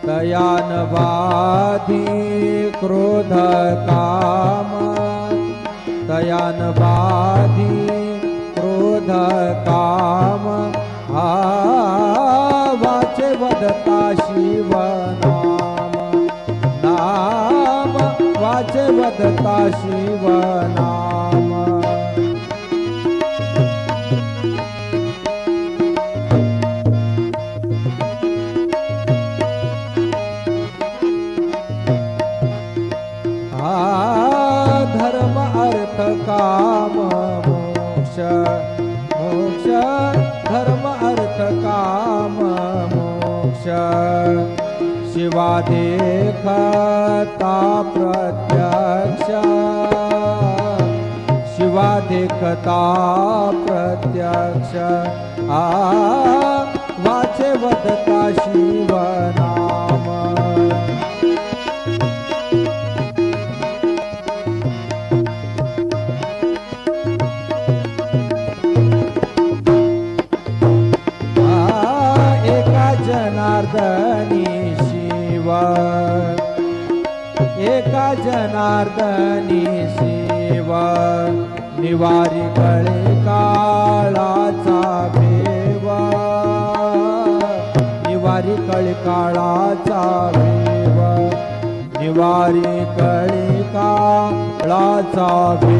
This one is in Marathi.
तयान बाधी क्रोध काम, तयान बाधी क्रोध काम, वाचे वदता शिव नाम, नाम वाचे वदता शिव नाम। धर्म अर्थ काम मोक्ष, मोक्ष धर्म अर्थ काम मोक्ष, शिवा देखता प्रत्यक्ष, शिवा देखता प्रत्यक्ष, वाचे वदता शिव नाम। जनार्दनी शिव, एका जनार्दनी शिव, निवारी कळे काळाचा भेव, निवारी कळे काळाचा भेव, निवारी कळे काळाचा भेव।